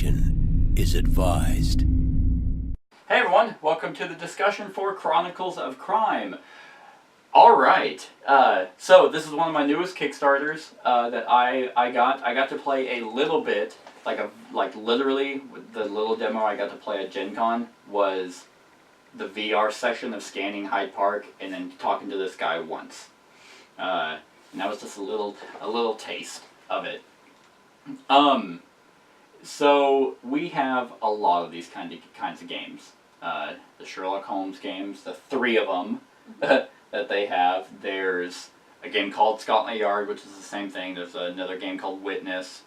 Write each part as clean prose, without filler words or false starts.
Caution is advised. Hey everyone, welcome to the discussion for Chronicles of Crime. Alright, so this is one of my newest Kickstarters that I got to play a little bit, like literally, the little demo I got to play at Gen Con was the VR session of scanning Hyde Park and then talking to this guy once. And that was just a little taste of it. So we have a lot of these kinds of games. The Sherlock Holmes games, the three of them that they have. There's a game called Scotland Yard, which is the same thing. There's another game called Witness.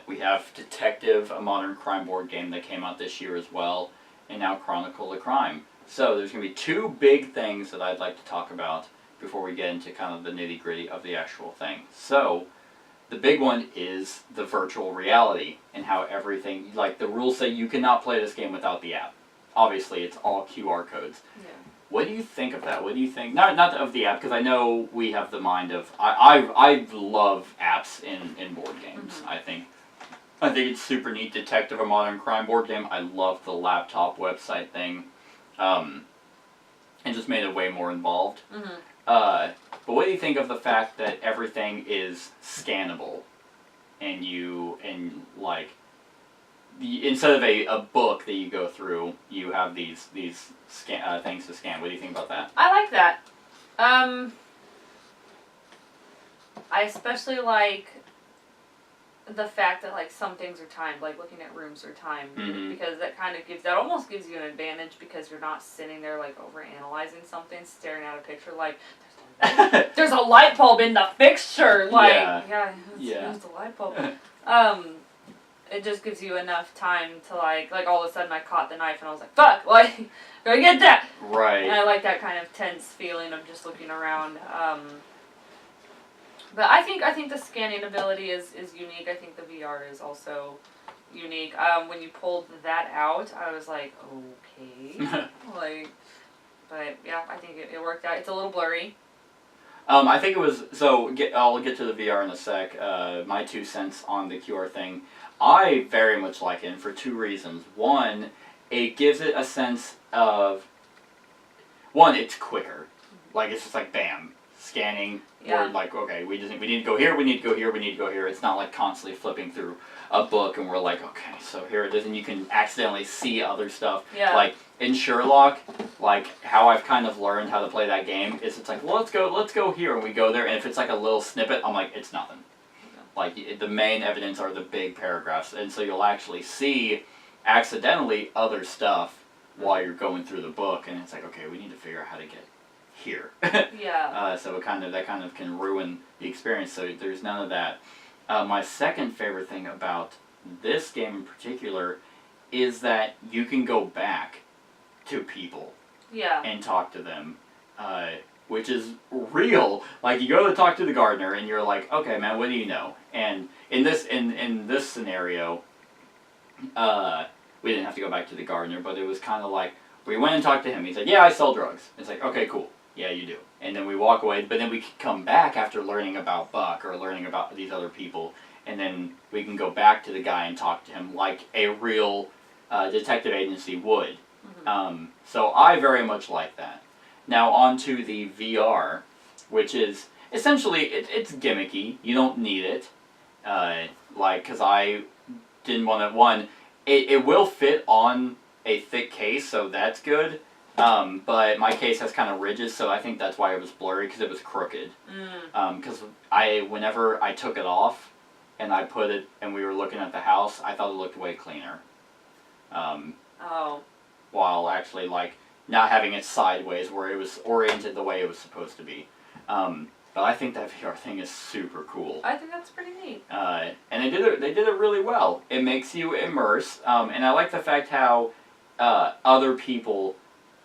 We have Detective, a modern crime board game that came out this year as well, and now Chronicle of Crime. So there's going to be two big things that I'd like to talk about before we get into kind of the nitty-gritty of the actual thing. So the big one is the virtual reality and how everything, like the rules say you cannot play this game without the app. Obviously, it's all QR codes. Yeah. What do you think of that? What do you think? Not of the app, because I know we have the mind of, I love apps in board games. Mm-hmm. I think it's super neat. Detective, a modern crime board game. I love the laptop website thing. And just made it way more involved. Mm-hmm. But what do you think of the fact that everything is scannable, and instead of a book that you go through, you have these things to scan. What do you think about that? I like that. I especially like the fact that like some things are timed, like looking at rooms are timed, mm-hmm. because that almost gives you an advantage because you're not sitting there like over analyzing something, staring at a picture like there's a light bulb in the fixture, like there's the light bulb. It just gives you enough time to like all of a sudden I caught the knife and I was like, fuck, like gotta get that. Right. And I like that kind of tense feeling of just looking around. But I think the scanning ability is unique. I think the VR is also unique. When you pulled that out, I was like, okay. But yeah, I think it worked out. It's a little blurry. I think it was, I'll get to the VR in a sec. My 2 cents on the QR thing. I very much like it for two reasons. one, it gives it a sense of, it's quicker. Like, it's just like, bam, scanning. Yeah. We're like, okay, we need to go here, we need to go here, we need to go here. It's not like constantly flipping through a book and we're like, okay, so here it is, and you can accidentally see other stuff. Yeah. Like, in Sherlock, like, how I've kind of learned how to play that game is it's like, well, let's go here, and we go there, and if it's like a little snippet, I'm like, it's nothing. Like, the main evidence are the big paragraphs, and so you'll actually see, accidentally, other stuff while you're going through the book, and it's like, okay, we need to figure out how to get here. Yeah. So that kind of can ruin the experience, so there's none of that. My second favorite thing about this game in particular is that you can go back to people and talk to them, which is real. Like, you go to talk to the gardener and you're like, okay, man, what do you know? And in this scenario, we didn't have to go back to the gardener, but it was kind of like, we went and talked to him. He said, yeah, I sell drugs. It's like, okay, cool. Yeah, you do. And then we walk away, but then we can come back after learning about Buck or learning about these other people, and then we can go back to the guy and talk to him like a real detective agency would. Mm-hmm. So I very much like that. Now on to the VR, which is essentially, it's gimmicky. You don't need it. Because I didn't want to, it will fit on a thick case, so that's good. But my case has kind of ridges, so I think that's why it was blurry, because it was crooked. Because whenever I took it off and I put it, and we were looking at the house, I thought it looked way cleaner. While actually, like, not having it sideways where it was oriented the way it was supposed to be. But I think that VR thing is super cool. I think that's pretty neat. And they did it really well. It makes you immerse, and I like the fact how other people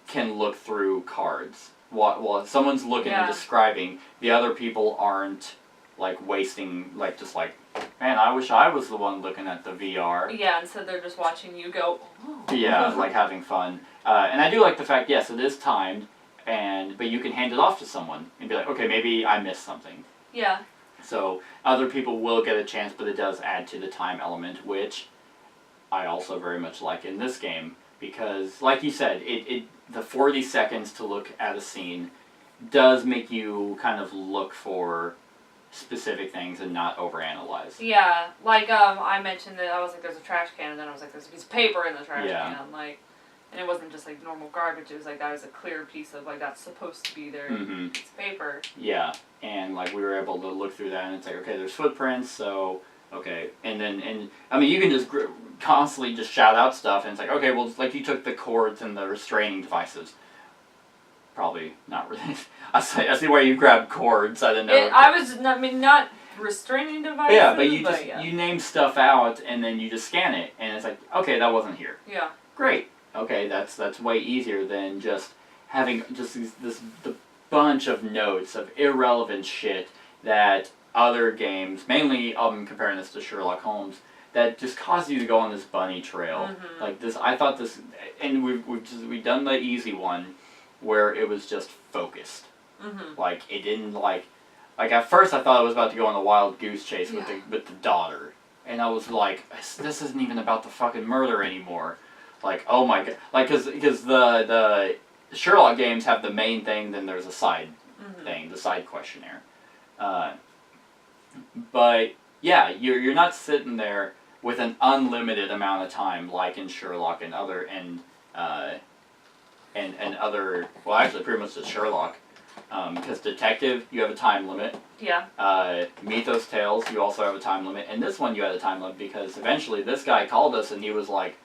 can look through cards. While someone's looking and describing, the other people aren't like wasting, like just like, man, I wish I was the one looking at the VR. Yeah, and so they're just watching you go, oh. Yeah, like having fun. And I do like the fact, yes, it is timed, but you can hand it off to someone and be like, okay, maybe I missed something. Yeah. So other people will get a chance, but it does add to the time element, which I also very much like in this game because, like you said, the 40 seconds to look at a scene does make you kind of look for specific things and not overanalyze. Yeah, like I mentioned that I was like, there's a trash can, and then I was like, there's a piece of paper in the trash can, like, and it wasn't just like normal garbage. It was like that was a clear piece of like that's supposed to be there. It's paper. Yeah, and like we were able to look through that, and it's like, okay, there's footprints, so okay, and I mean you can just constantly just shout out stuff, and it's like, okay, well, like you took the cords and the restraining devices. Probably not really. I see why you grabbed cords. I didn't know. I mean, not restraining devices. Yeah, but you name stuff out and then you just scan it, and it's like, okay, that wasn't here. Yeah. Great. Okay, that's way easier than just having just the bunch of notes of irrelevant shit that other games, mainly comparing this to Sherlock Holmes, that just cause you to go on this bunny trail. Like this, I thought this, and we've done the easy one, where it was just focused. Like, it didn't, like at first I thought I was about to go on a wild goose chase with the daughter. And I was like, this isn't even about the fucking murder anymore. Like, oh my god. Like, because the Sherlock games have the main thing, then there's a side thing, the side questionnaire. But, yeah, you're not sitting there with an unlimited amount of time, like in Sherlock and other, and other, well, actually pretty much just Sherlock, because Detective, you have a time limit. Yeah. Mythos Tales, you also have a time limit, and this one you had a time limit because eventually this guy called us and he was like,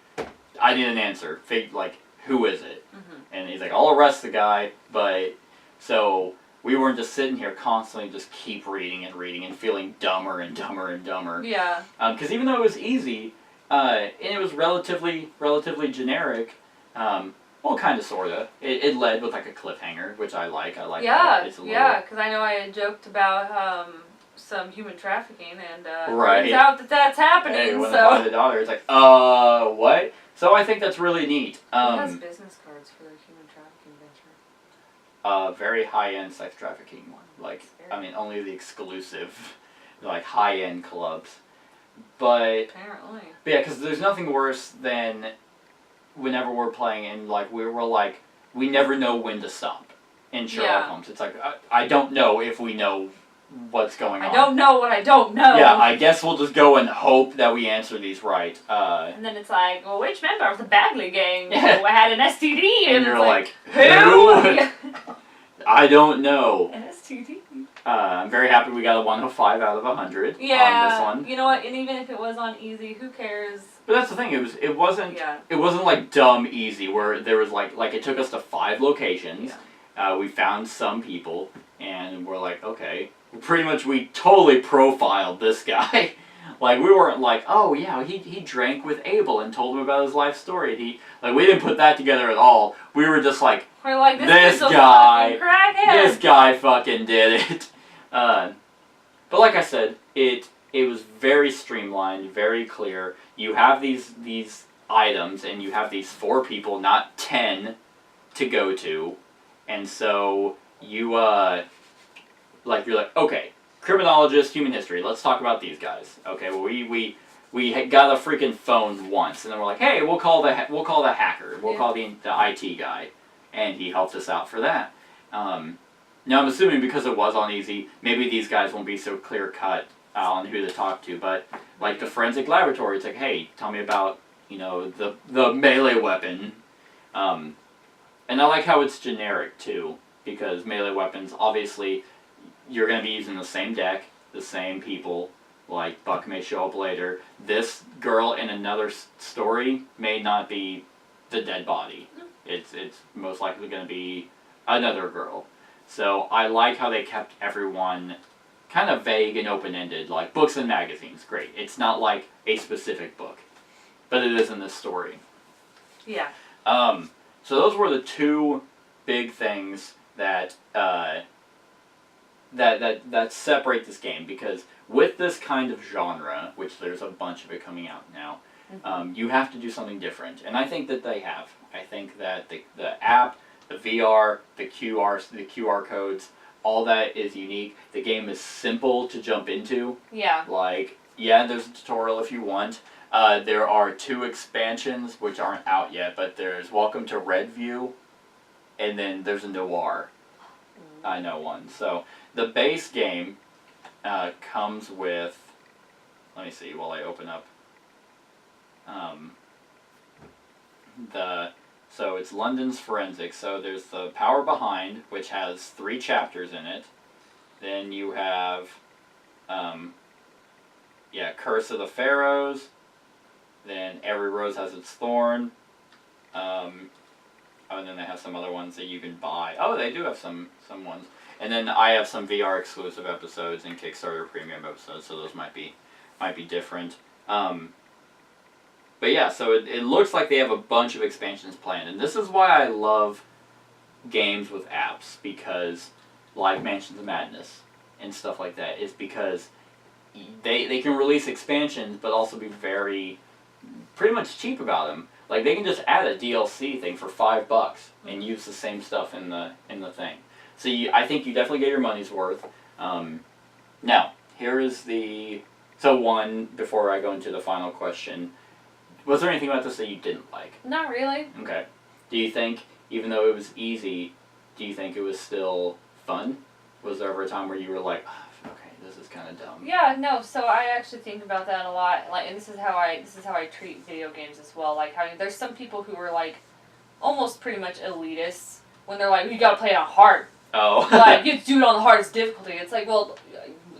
I need an answer, like, who is it? And he's like, I'll arrest the guy, but, so, we weren't just sitting here constantly just keep reading and feeling dumber and dumber and dumber. Yeah. Because even though it was easy, and it was relatively generic, well, kind of, sort of. It led with, like, a cliffhanger, which I like. I like that. It's a little... Yeah, because I know I had joked about some human trafficking, and turns out that that's happening, hey, when so... they find the daughter, it's like, what? So I think that's really neat. Who has business cards for the human trafficking venture? Very high-end sex trafficking one. Like, I mean, only the exclusive, like, high-end clubs. But... Apparently. But yeah, because there's nothing worse than... whenever we're playing and like we're like we never know when to stop in Sherlock Holmes. It's like I don't know if we know what's going on. I don't know what I don't know. Yeah, I guess we'll just go and hope that we answer these right. And then it's like, well, which member of the Bagley gang had an STD? And you're like, who? I don't know. An STD. I'm very happy we got a 105 out of 100 on this one. You know what? And even if it was on easy, who cares? But that's the thing. It wasn't like dumb easy where there was like it took us to 5 locations. Yeah. We found some people and we're like, okay, we totally profiled this guy. Like we weren't like, oh yeah, he drank with Abel and told him about his life story. We didn't put that together at all. We were just like, we're like this guy fucking did it. But like I said, it was very streamlined, very clear. You have these items, and you have these 4 people, not 10, to go to, and so you you're like, okay, criminologist, human history. Let's talk about these guys. Okay, well we got a freaking phone once, and then we're like, hey, we'll call the hacker, we'll call the IT guy, and he helped us out for that. Now I'm assuming because it was on easy, maybe these guys won't be so clear cut on who to talk to, but like the forensic laboratory, it's like, hey, tell me about the melee weapon, and I like how it's generic too, because melee weapons obviously you're going to be using the same deck, the same people. Like Buck may show up later. This girl in another story may not be the dead body. It's most likely going to be another girl. So I like how they kept everyone kind of vague and open-ended, like books and magazines. Great. It's not like a specific book, but it is in this story. Yeah. So those were the 2 big things that that separate this game, because with this kind of genre, which there's a bunch of it coming out now, you have to do something different, and I think that they have. I think that the app, the VR, the QR codes, all that is unique. The game is simple to jump into. Yeah. Like, yeah, there's a tutorial if you want, There are 2 expansions which aren't out yet, but there's Welcome to Redview, and then there's a Noir. I know one. So the base game comes with. Let me see while I open up. So it's London's Forensics. So there's the Power Behind, which has 3 chapters in it. Then you have, Curse of the Pharaohs. Then Every Rose Has Its Thorn. And then they have some other ones that you can buy. Oh, they do have some ones. And then I have some VR exclusive episodes and Kickstarter premium episodes, so those might be different. But yeah, so it looks like they have a bunch of expansions planned, and this is why I love games with apps, because like Mansions of Madness and stuff like that, is because they can release expansions but also be pretty much cheap about them. Like they can just add a DLC thing for $5 and use the same stuff in the thing. So I think you definitely get your money's worth. Now, here is before I go into the final question, was there anything about this that you didn't like? Not really. Okay. Do you think, even though it was easy, do you think it was still fun? Was there ever a time where you were like, oh, okay, this is kind of dumb? Yeah, no. So I actually think about that a lot. Like, and this is how I treat video games as well. Like, how there's some people who are like, almost pretty much elitists when they're like, you gotta play it on hard. Oh. Like, you have to do it on the hardest difficulty. It's like, well,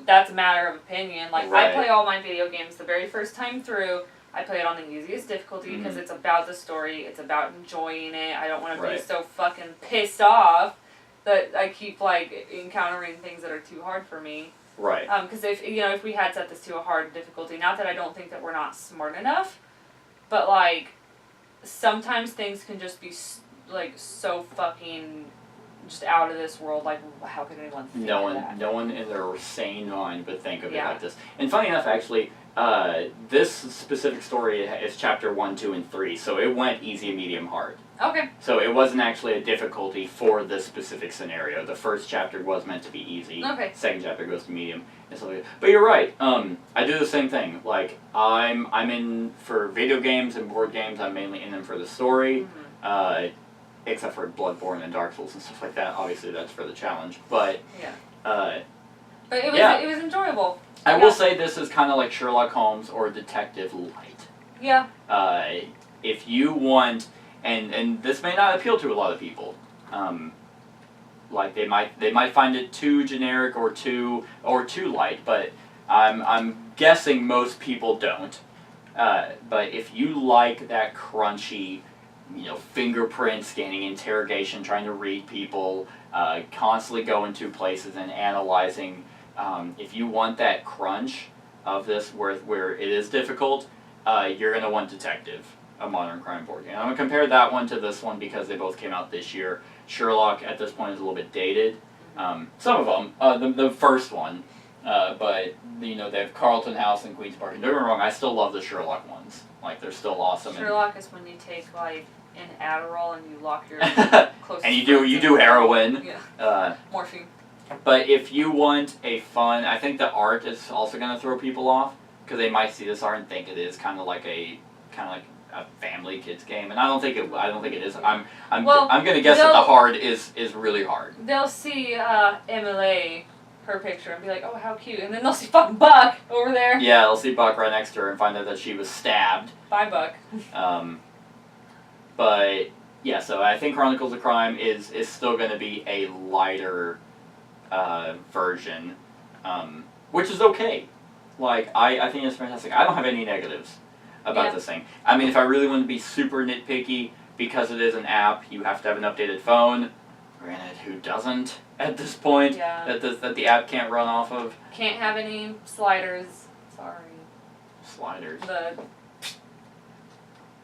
that's a matter of opinion. Like, right. I play all my video games the very first time through. I play it on the easiest difficulty because it's about the story. It's about enjoying it. I don't want to be so fucking pissed off that I keep, like, encountering things that are too hard for me. Right. Because if we had set this to a hard difficulty, not that I don't think that we're not smart enough, but, like, sometimes things can just be, like, so fucking just out of this world. Like, how could anyone think of that? No one in their sane mind would think of it like this. And funny enough, actually, this specific story is chapter 1, 2, and 3, so it went easy, medium, hard. Okay. So it wasn't actually a difficulty for this specific scenario. The first chapter was meant to be easy. Okay. Second chapter goes to medium and stuff like that. But you're right. I do the same thing. Like I'm in for video games and board games. I'm mainly in them for the story. Mm-hmm. Except for Bloodborne and Dark Souls and stuff like that. Obviously, that's for the challenge. But yeah. But it was enjoyable. I will say this is kind of like Sherlock Holmes or Detective Light. Yeah. If you want, and this may not appeal to a lot of people, like they might find it too generic or too light, but I'm guessing most people don't. But if you like that crunchy, fingerprint scanning, interrogation, trying to read people, constantly going to places and analyzing. If you want that crunch of this where it is difficult, you're going to want Detective, a modern crime board game. I'm going to compare that one to this one because they both came out this year. Sherlock at this point is a little bit dated. Some of them, the first one, but they have Carlton House and Queen's Park. And don't get me wrong, I still love the Sherlock ones. Like they're still awesome. Sherlock is when you take like an Adderall and you lock your close. And you do heroin. Yeah. Morphine. But if you want a fun, I think the art is also going to throw people off because they might see this art and think it is kind of like a family kids game, and I don't think it is. I'm going to guess that the hard is really hard. They'll see Emily, her picture, and be like, oh, how cute, and then they'll see fucking Buck over there. Yeah, they'll see Buck right next to her and find out that she was stabbed. Bye, Buck. But yeah, so I think Chronicles of Crime is still going to be a lighter version, which is okay. Like I think it's fantastic. I don't have any negatives about this thing. I mean, if I really want to be super nitpicky, because it is an app, you have to have an updated phone. Granted, who doesn't at this point? Yeah. That the app can't run off of. Can't have any sliders. Sorry. Sliders.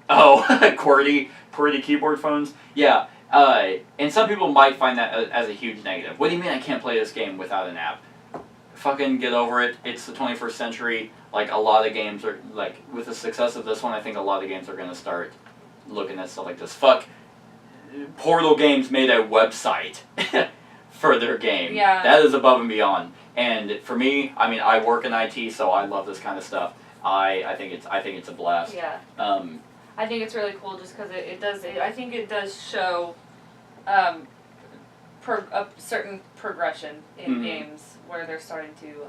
Oh, QWERTY keyboard phones? Yeah, and some people might find that as a huge negative. What do you mean I can't play this game without an app? Fucking get over it. It's the 21st century. Like, a lot of games are, like, with the success of this one, I think a lot of games are going to start looking at stuff like this. Fuck, Portal Games made a website for their game. Yeah. That is above and beyond. And for me, I mean, I work in IT, so I love this kind of stuff. I think it's a blast. Yeah. I think it's really cool just because I think it does show a certain progression in games where they're starting to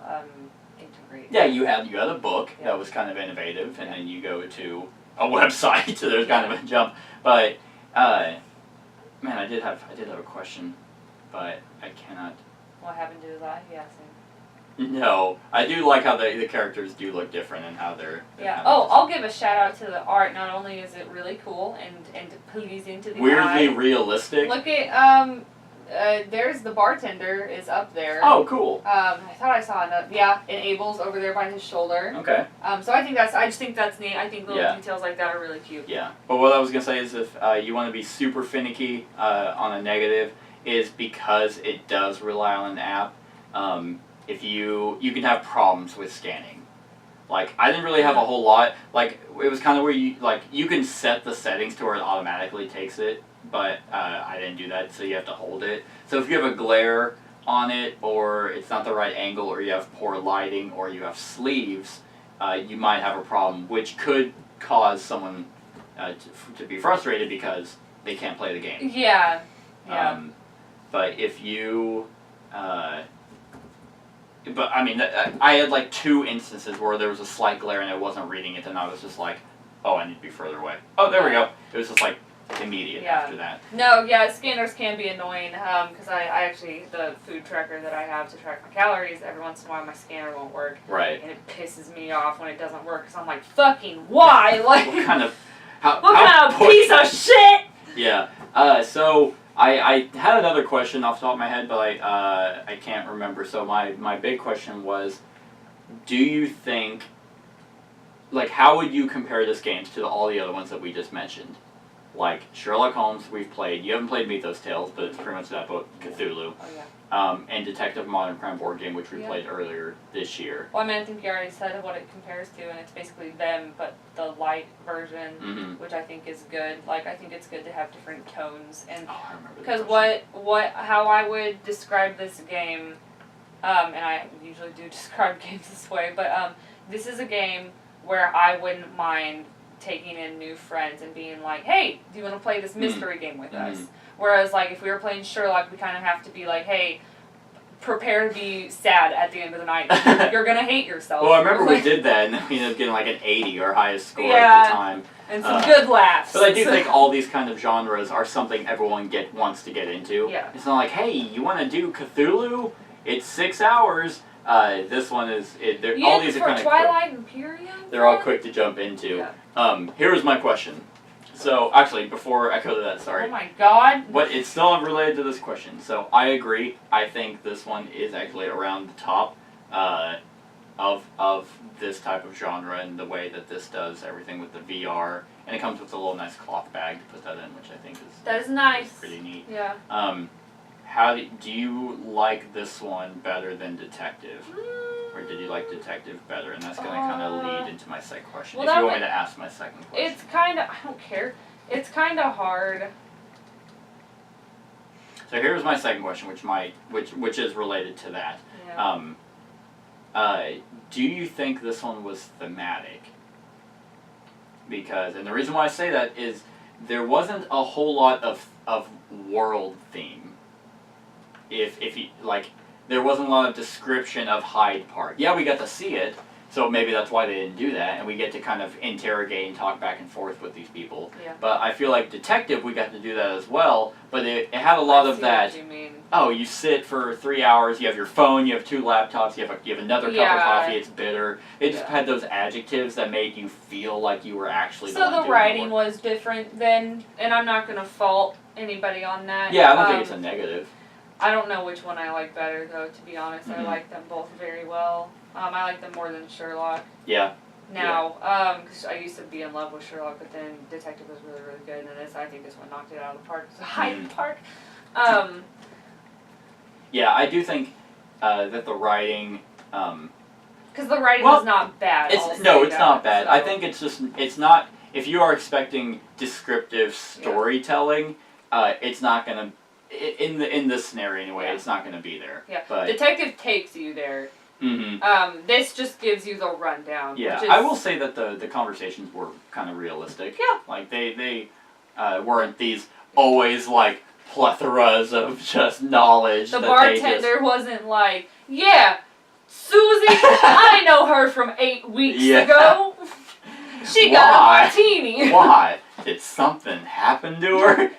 integrate. Yeah, you had a book that was kind of innovative, and then you go to a website, so there's kind of a jump. But man, I did have a question, but I cannot. What happened to his eye? Yeah, same. No, I do like how the characters do look different and how they're yeah. Oh, I'll give a shout out to the art. Not only is it really cool and pleasing to the weirdly eye. realistic. Look at there's the bartender is up there. Oh, cool. I thought I saw another. Yeah, and Abel's over there by his shoulder. Okay. So I just think that's neat. I think little details like that are really cute. Yeah, but what I was gonna say is if you want to be super finicky on a negative, is because it does rely on an app. If you can have problems with scanning. Like, I didn't really have a whole lot. Like, it was kind of where you can set the settings to where it automatically takes it, but I didn't do that, so you have to hold it. So if you have a glare on it, or it's not the right angle, or you have poor lighting, or you have sleeves, you might have a problem, which could cause someone to be frustrated because they can't play the game. Yeah. Yeah. But if you... But, I mean, I had, like, 2 instances where there was a slight glare and I wasn't reading it, and I was just like, oh, I need to be further away. Oh, there we go. It was just, like, immediate after that. No, yeah, scanners can be annoying, because I actually, the food tracker that I have to track my calories, every once in a while my scanner won't work. Right. And it pisses me off when it doesn't work, because I'm like, fucking why? Like, what kind of... what kind of piece of shit? Yeah. So... I had another question off the top of my head, but I can't remember. So my big question was, do you think, like, how would you compare this game to all the other ones that we just mentioned? Like, Sherlock Holmes, we've played. You haven't played Mythos Tales, but it's pretty much that book, Cthulhu. Oh, yeah. And Detective Modern Crime board game, which we played earlier this year. Well, I mean, I think you already said what it compares to, and it's basically them, but the light version, which I think is good. Like, I think it's good to have different tones, and I remember. Because how I would describe this game, and I usually do describe games this way, but this is a game where I wouldn't mind taking in new friends and being like, hey, do you want to play this mystery game with us? Whereas, like, if we were playing Sherlock, we kind of have to be like, hey, prepare to be sad at the end of the night. You're going to hate yourself. Well, I remember we did that, and we ended up getting, like, an 80, our highest score at the time. And some good laughs. But I do think all these kind of genres are something everyone wants to get into. Yeah. It's not like, hey, you want to do Cthulhu? It's 6 hours. This one is... all these are kind of Twilight Imperium? They're all quick to jump into. Yeah. Here's my question. So, actually, before I go to that, sorry. Oh my god. But it's still related to this question. So, I agree. I think this one is actually around the top of this type of genre and the way that this does everything with the VR. And it comes with a little nice cloth bag to put that in, which I think is nice. Pretty neat. Yeah. How do you like this one better than Detective? Or did you like Detective better? And that's going to kind of lead into my second question. Well, if you want me to ask my second question. It's kind of... I don't care. It's kind of hard. So here's my second question, which is related to that. Yeah. Do you think this one was thematic? Because, and the reason why I say that is there wasn't a whole lot of world theme. If you, like... There wasn't a lot of description of Hyde Park. Yeah, we got to see it, so maybe that's why they didn't do that, and we get to kind of interrogate and talk back and forth with these people. Yeah. But I feel like Detective, we got to do that as well, but it had a lot of that... What you mean. Oh, you sit for 3 hours, you have your phone, you have 2 laptops, you have another cup of coffee, it's bitter. It just had those adjectives that made you feel like you were actually So the writing was different then, and I'm not going to fault anybody on that. Yeah, I don't think it's a negative. I don't know which one I like better, though, to be honest. I like them both very well. I like them more than Sherlock. Yeah. Now, because I used to be in love with Sherlock, but then Detective was really, really good, and I think this one knocked it out of the park. It's a Hyde Park. Yeah, I do think that the writing... Because the writing is not bad. It's not bad. So. I think it's not... If you are expecting descriptive storytelling, it's not going to... In this scenario anyway, it's not going to be there. Yeah. But Detective takes you there. Mm-hmm. This just gives you the rundown. Yeah, which is, I will say that the conversations were kind of realistic. Yeah. Like, they weren't these always, like, plethoras of just knowledge. The that bartender wasn't like, yeah, Susie, I know her from 8 weeks ago. She got a martini. Why? Did something happen to her?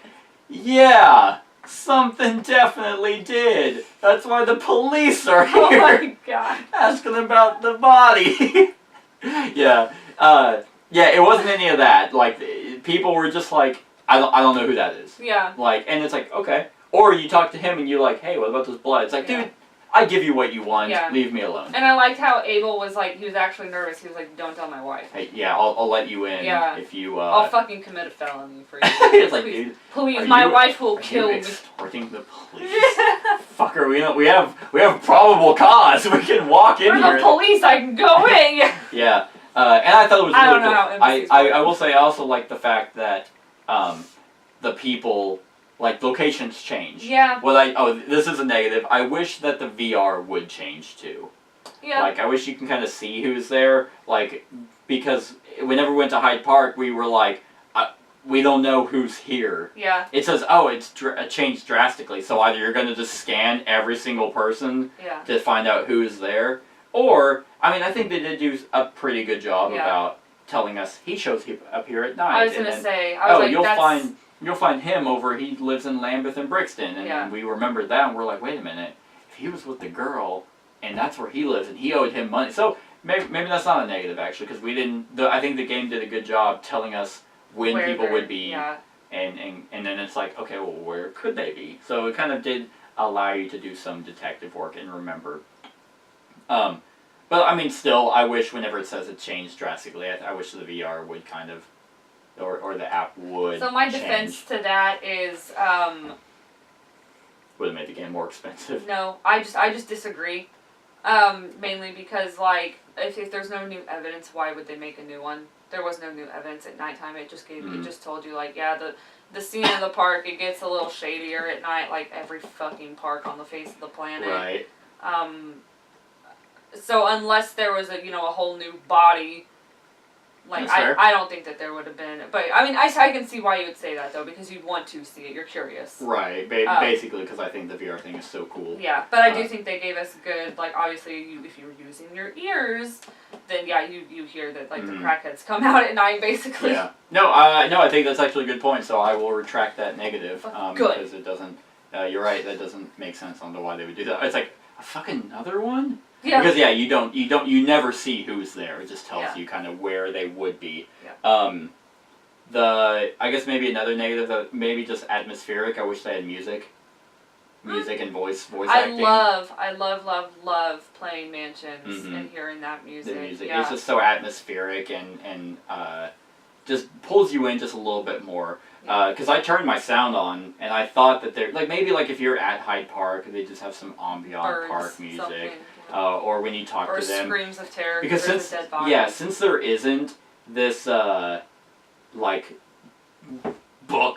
Yeah, something definitely did. That's why the police are here. Oh my god. Asking about the body. Yeah. Yeah, it wasn't any of that. Like, people were just like, I don't know who that is. Yeah. Like, and it's like, okay. Or you talk to him and you're like, hey, what about this blood? It's like, dude, I give you what you want. Yeah. Leave me alone. And I liked how Abel was like, he was actually nervous. He was like, don't tell my wife. Hey, yeah, I'll let you in if you. I'll fucking commit a felony for you. It's like, please, dude, please, my wife will kill me. Extorting the police. Fucker, we have probable cause. We can walk in For here. the police, I can go in. Yeah, and I thought it was really I don't know cool. how embassies I will say I also like the fact that the people, like, locations change. Yeah. This is a negative. I wish that the VR would change too. Yeah. Like, I wish you can kind of see who's there. Like, because whenever we went to Hyde Park, we were like, we don't know who's here. Yeah. It says, oh, it's changed drastically. So either you're going to just scan every single person to find out who's there, or, I mean, I think they did do a pretty good job about telling us he shows up here at night. I was going to say, I was like, you'll find him over, he lives in Lambeth and Brixton. And we remembered that, and we're like, wait a minute, if he was with the girl, and that's where he lives, and he owed him money. So maybe that's not a negative, actually, because we didn't, I think the game did a good job telling us when where people would be, yeah. and then it's like, okay, well, where could they be? So it kind of did allow you to do some detective work and remember. But, I mean, still, I wish whenever it says it changed drastically, I wish the VR would kind of, or the app would So my change. defense to that is, would have made the game more expensive. no, I just disagree. Mainly because, like, if there's no new evidence, why would they make a new one? There was no new evidence at nighttime. It just it just told you, like, yeah, the scene of the park, it gets a little shadier at night, like every fucking park on the face of the planet. Right. So unless there was a whole new body, like, I don't think that there would have been. But I mean, I can see why you would say that though, because you'd want to see it. You're curious. Right. Basically, because I think the VR thing is so cool. Yeah, but I do think they gave us good, like, obviously, if you're using your ears, then yeah, you hear that, like, the crackheads come out at night, basically. Yeah. No, I think that's actually a good point. So I will retract that negative. Good. Because it doesn't. You're right. That doesn't make sense on why they would do that. It's like a fucking another one. Yeah. Because you never see who's there. It just tells you kind of where they would be. Yeah. I guess maybe another negative, maybe just atmospheric. I wish they had music and voice acting. I love playing Mansions and hearing that music. The music, yeah. it's just so atmospheric and just pulls you in just a little bit more. Because I turned my sound on, and I thought that maybe if you're at Hyde Park, they just have some ambient park music, or when you talk to them, or screams of terror because there's a dead body. since there isn't this book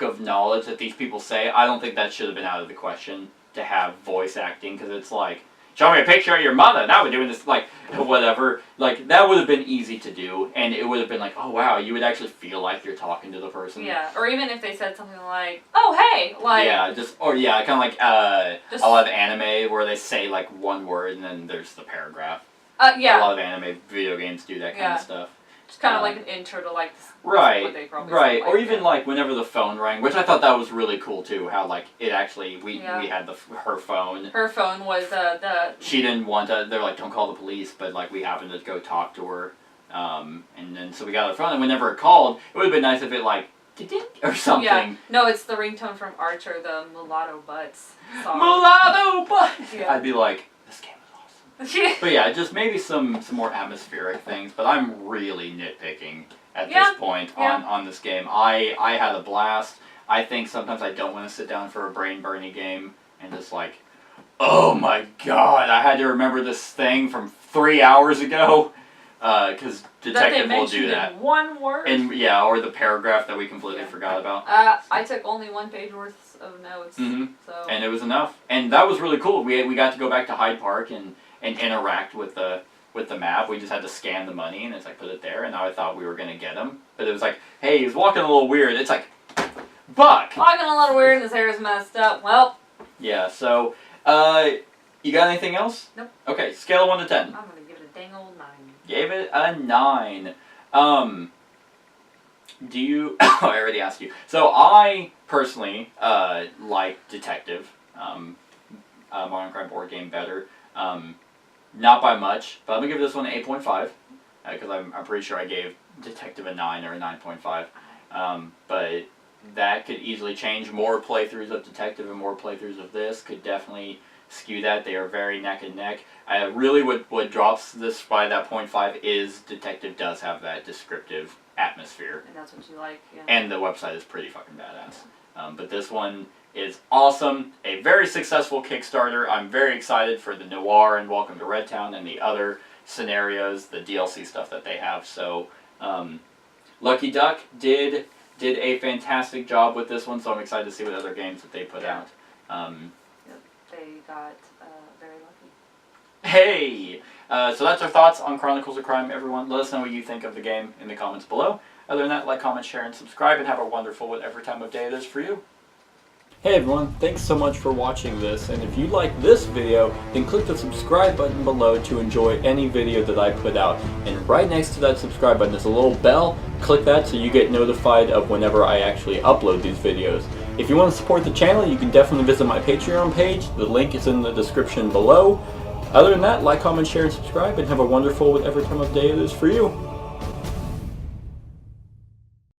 of knowledge that these people say, I don't think that should have been out of the question to have voice acting, because it's like, show me a picture of your mother, now we're doing this, whatever, that would have been easy to do, and it would have been like, oh wow, you would actually feel like you're talking to the person. Yeah, or even if they said something like, oh hey, like... Yeah, kind of like a lot of anime where they say one word and then there's the paragraph. Yeah. A lot of anime video games do that kind of stuff. Just kind of like an intro to right, what they probably right, said, or even whenever the phone rang, which I thought that was really cool too. How it actually we had her phone. Her phone was the. She didn't want to. They're like, don't call the police, but we happened to go talk to her, and then so we got her phone, and whenever it called, it would have been nice if it or something. Yeah, no, it's the ringtone from Archer, the Mulatto Butts song. Mulatto Butts. Yeah. I'd be like, this game. But yeah, just maybe some more atmospheric things. But I'm really nitpicking at this point on this game. I had a blast. I think sometimes I don't want to sit down for a brain burning game and just oh my god, I had to remember this thing from 3 hours ago. Because detective will do that. In one word. And or the paragraph that we completely forgot about. I took only 1 page worth of notes. Mm-hmm. So. And it was enough. And that was really cool. We got to go back to Hyde Park and and interact with the map. We just had to scan the money, and it's like, put it there, and now I thought we were going to get him. But it was like, hey, he's walking a little weird. It's like, Buck! Walking a little weird, his hair's messed up. Well. Yeah, so, you got anything else? Nope. Okay, scale of 1 to 10. I'm going to give it a dang old 9. Gave it a 9. Do you... I already asked you. So I, personally, like Detective, Modern Crime board game better. Not by much, but I'm going to give this one an 8.5. Because I'm pretty sure I gave Detective a 9 or a 9.5. But that could easily change. More playthroughs of Detective and more playthroughs of this could definitely skew that. They are very neck and neck. Really what drops this by that 0.5 is Detective does have that descriptive atmosphere. And that's what you like, yeah. And the website is pretty fucking badass. But this one is awesome. A very successful Kickstarter. I'm very excited for the Noir and Welcome to Red Town and the other scenarios, the DLC stuff that they have. So, Lucky Duck did a fantastic job with this one, so I'm excited to see what other games that they put out. Yep, they got very lucky. Hey! So that's our thoughts on Chronicles of Crime, everyone. Let us know what you think of the game in the comments below. Other than that, like, comment, share, and subscribe, and have a wonderful whatever time of day it is for you. Hey everyone, thanks so much for watching this, and if you like this video, then click the subscribe button below to enjoy any video that I put out. And right next to that subscribe button is a little bell. Click that so you get notified of whenever I actually upload these videos. If you want to support the channel, you can definitely visit my Patreon page. The link is in the description below. Other than that, like, comment, share, and subscribe, and have a wonderful whatever time of day it is for you.